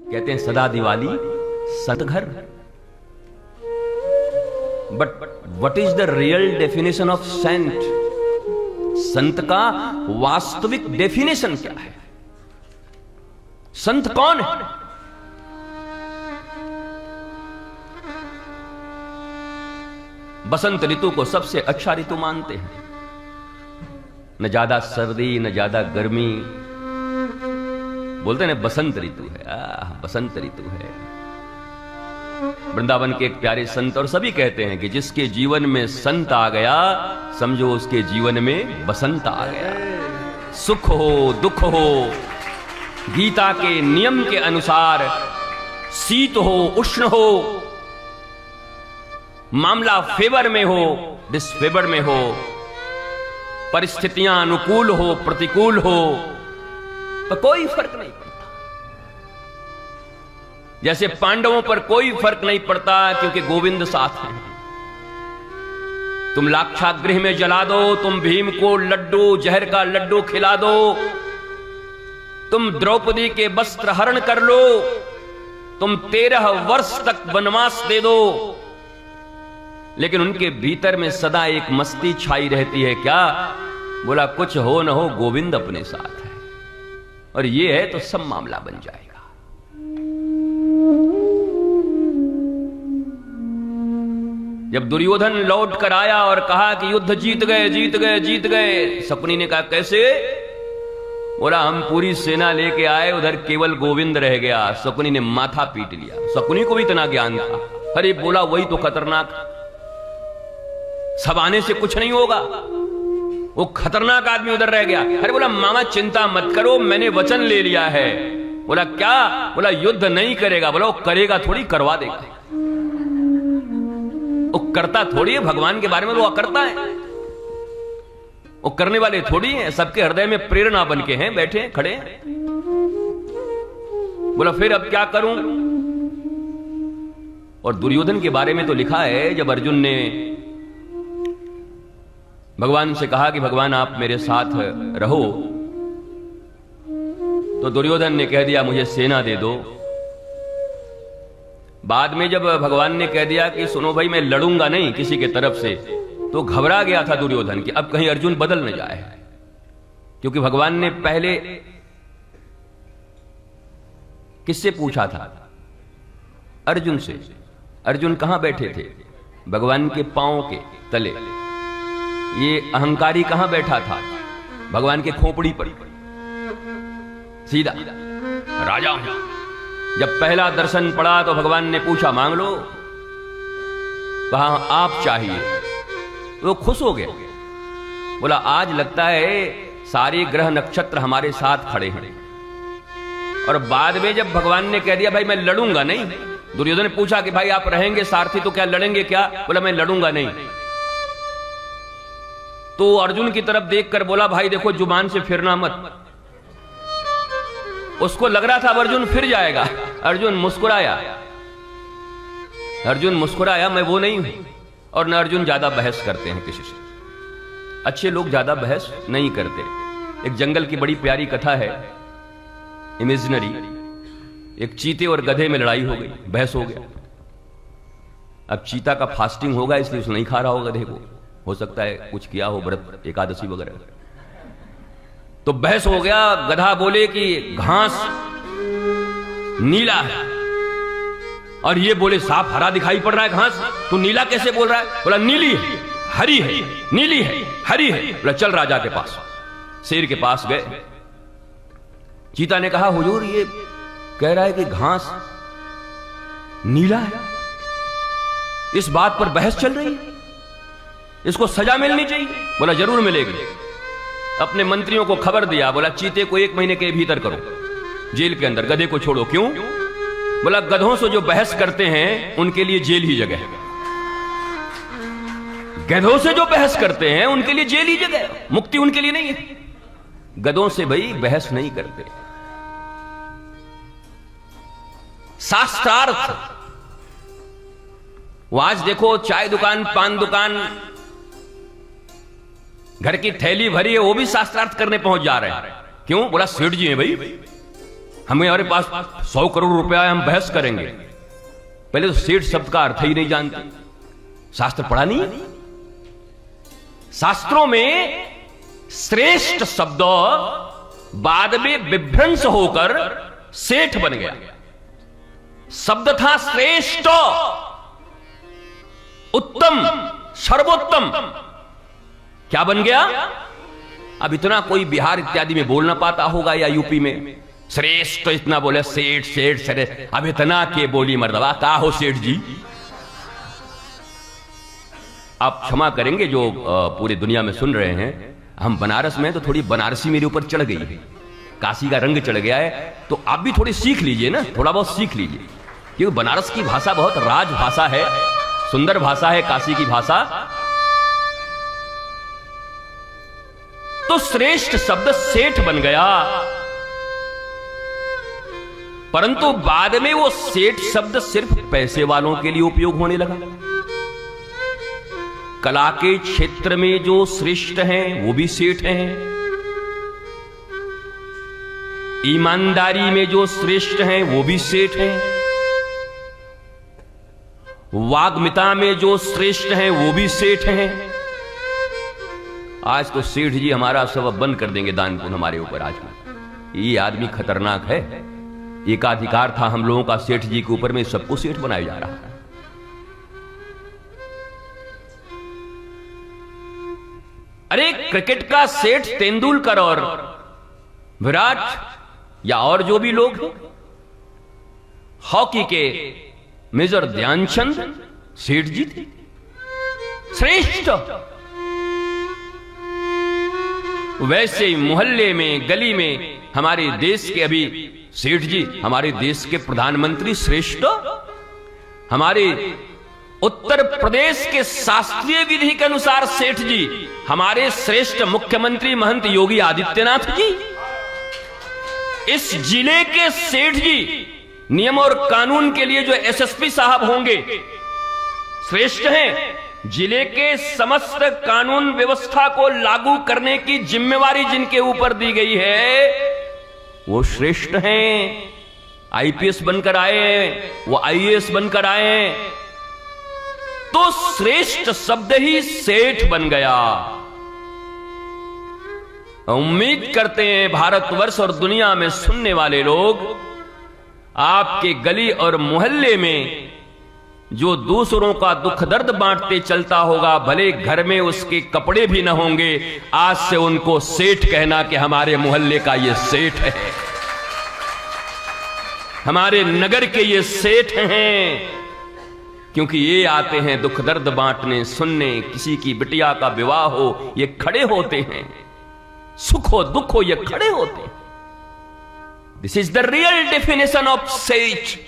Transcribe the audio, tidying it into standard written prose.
कहते हैं सदा दिवाली संत घर। But what is the real definition of saint? संत का वास्तविक डेफिनेशन क्या है? संत कौन है? बसंत ऋतु को सबसे अच्छा ऋतु मानते हैं। न ज्यादा सर्दी न ज्यादा गर्मी, बोलते हैं बसंत ऋतु है। बसंत ऋतु है। वृंदावन के एक प्यारे संत और सभी कहते हैं कि जिसके जीवन में संत आ गया समझो उसके जीवन में बसंत आ गया। सुख हो दुख हो, गीता के नियम के अनुसार शीत हो उष्ण हो, मामला फेवर में हो डिसफेवर में हो, परिस्थितियां अनुकूल हो प्रतिकूल हो, तो कोई फर्क नहीं पड़ता। जैसे पांडवों पर कोई फर्क नहीं पड़ता क्योंकि गोविंद साथ हैं। तुम लाक्षागृह में जला दो, तुम भीम को लड्डू जहर का लड्डू खिला दो, तुम द्रौपदी के वस्त्र हरण कर लो, तुम 13 वर्ष तक वनवास दे दो, लेकिन उनके भीतर में सदा एक मस्ती छाई रहती है। क्या? बोला कुछ हो न हो गोविंद अपने साथ है, और ये है तो सब मामला बन जाएगा। जब दुर्योधन लौट कर आया और कहा कि युद्ध जीत गए जीत गए जीत गए, शकुनी ने कहा कैसे? बोला हम पूरी सेना लेके आए, उधर केवल गोविंद रह गया। शकुनी ने माथा पीट लिया। शकुनी को भी इतना ज्ञान था। अरे बोला वही तो खतरनाक, सब आने से कुछ नहीं होगा, वो खतरनाक आदमी उधर रह गया। अरे बोला मामा चिंता मत करो, मैंने वचन ले लिया है। बोला क्या? बोला युद्ध नहीं करेगा। बोला वो करेगा थोड़ी, करवा देगा। वो करता थोड़ी है, भगवान के बारे में वो करता है, वो करने वाले थोड़ी हैं। सबके हृदय में प्रेरणा बन के हैं, बैठे खड़े हैं। बोला फिर अब क्या करूं? और दुर्योधन के बारे में तो लिखा है, जब अर्जुन ने भगवान से कहा कि भगवान आप मेरे साथ रहो, तो दुर्योधन ने कह दिया मुझे सेना दे दो। बाद में जब भगवान ने कह दिया कि सुनो भाई मैं लड़ूंगा नहीं किसी के तरफ से, तो घबरा गया था दुर्योधन कि अब कहीं अर्जुन बदल न जाए, क्योंकि भगवान ने पहले किससे पूछा था? अर्जुन से। अर्जुन कहां बैठे थे? भगवान के पांव के तले। ये अहंकारी कहां बैठा था? भगवान के खोपड़ी पर सीधा, राजा हूं। जब पहला दर्शन पड़ा तो भगवान ने पूछा मांग लो, कहा आप चाहिए, तो वो खुश हो गया। बोला आज लगता है सारे ग्रह नक्षत्र हमारे साथ खड़े हैं। और बाद में जब भगवान ने कह दिया भाई मैं लड़ूंगा नहीं, दुर्योधन ने पूछा कि भाई आप रहेंगे सारथी तो क्या लड़ेंगे क्या? बोला मैं लड़ूंगा नहीं। तो अर्जुन की तरफ देखकर बोला भाई देखो जुबान से फिरना मत। उसको लग रहा था अब अर्जुन फिर जाएगा। अर्जुन मुस्कुराया। अर्जुन मुस्कुराया, मैं वो नहीं हूं। और न अर्जुन ज्यादा बहस करते हैं किसी से, अच्छे लोग ज्यादा बहस नहीं करते। एक जंगल की बड़ी प्यारी कथा है, इमेजिनरी। एक चीते और गधे में लड़ाई हो गई, बहस हो गया। अब चीता का फास्टिंग होगा इसलिए उसने नहीं खा रहा होगा गधे को, हो सकता है कुछ किया हो, व्रत एकादशी वगैरह। तो बहस हो गया। गधा बोले कि घास नीला है, और ये बोले साफ हरा दिखाई पड़ रहा है घास, तो नीला कैसे बोल रहा है? बोला नीली है, हरी है, नीली है, हरी है। बोला चल राजा के पास। शेर के पास गए। चीता ने कहा हुजूर ये कह रहा है कि घास नीला है, इस बात पर बहस चल रही है, इसको सजा मिलनी चाहिए। बोला जरूर मिलेगी। अपने मंत्रियों को खबर दिया। बोला चीते को 1 महीने के भीतर करो जेल के अंदर, गधे को छोड़ो। क्यों? बोला गधों से जो बहस करते हैं उनके लिए जेल ही जगह है, गधों से जो बहस करते हैं उनके लिए जेल ही जगह है, मुक्ति उनके लिए नहीं है। गधों से भाई बहस नहीं करते। शास्त्रार्थ। वो आज देखो चाय दुकान पान दुकान घर की थैली भरी है, वो भी शास्त्रार्थ करने पहुंच जा रहे हैं। क्यों? बोला सेठ जी हैं भाई, हमारे पास 100 करोड़ रुपया है, हम बहस करेंगे। पहले तो सेठ शब्द का अर्थ ही नहीं जानते, शास्त्र पढ़ा नहीं। शास्त्रों में श्रेष्ठ शब्द बाद में विभ्रंश होकर सेठ बन गया। शब्द था श्रेष्ठ, उत्तम, सर्वोत्तम, क्या बन गया? अब इतना कोई बिहार इत्यादि में बोल ना पाता होगा, या यूपी में श्रेष्ठ इतना बोले, सेठ सेठ सेठ, अब इतना के बोली मर्दबा, का हो सेठ जी? आप क्षमा करेंगे जो पूरी दुनिया में सुन रहे हैं, हम बनारस में तो थोड़ी बनारसी मेरे ऊपर चढ़ गई है, काशी का रंग चढ़ गया है, तो आप भी थोड़ी सीख लीजिए ना, थोड़ा बहुत सीख लीजिए, क्योंकि बनारस की भाषा बहुत राज भाषा है, सुंदर भाषा है काशी की भाषा। तो श्रेष्ठ शब्द सेठ बन गया, परंतु बाद में वो सेठ शब्द सिर्फ पैसे वालों के लिए उपयोग होने लगा। कला के क्षेत्र में जो श्रेष्ठ हैं वो भी सेठ हैं, ईमानदारी में जो श्रेष्ठ हैं वो भी सेठ हैं, वाग्मिता में जो श्रेष्ठ हैं वो भी सेठ हैं। आज तो सेठ जी हमारा सब बंद कर देंगे दान पुण्य हमारे ऊपर। आज में ये आदमी खतरनाक है, एकाधिकार था हम लोगों का सेठ जी के ऊपर में, सबको सेठ बनाया जा रहा है। अरे क्रिकेट का सेठ तेंदुलकर और विराट या और जो भी लोग हैं, हॉकी के मेजर ध्यानचंद सेठ जी थे, श्रेष्ठ। वैसे ही मोहल्ले में, गली में हमारे देश के अभी सेठ जी, हमारे देश के प्रधानमंत्री श्रेष्ठ, हमारे उत्तर प्रदेश के शास्त्रीय विधि के अनुसार सेठ जी, हमारे श्रेष्ठ मुख्यमंत्री महंत योगी आदित्यनाथ जी, इस जिले के सेठ जी, नियम और कानून के लिए जो एसएसपी साहब होंगे श्रेष्ठ हैं। जिले के समस्त कानून व्यवस्था को लागू करने की जिम्मेवारी जिनके ऊपर दी गई है वो श्रेष्ठ हैं। आईपीएस बनकर आए हैं, वो आईएएस बनकर आए हैं, तो श्रेष्ठ शब्द ही सेठ बन गया। उम्मीद करते हैं भारतवर्ष और दुनिया में सुनने वाले लोग, आपके गली और मोहल्ले में जो दूसरों का दुख दर्द बांटते चलता होगा, भले घर में उसके कपड़े भी न होंगे, आज से उनको सेठ कहना कि हमारे मोहल्ले का ये सेठ है, हमारे नगर के ये सेठ हैं, क्योंकि ये आते हैं दुख दर्द बांटने, सुनने। किसी की बिटिया का विवाह हो ये खड़े होते हैं, सुख हो दुख हो ये खड़े होते हैं। This is the real definition of सेठ।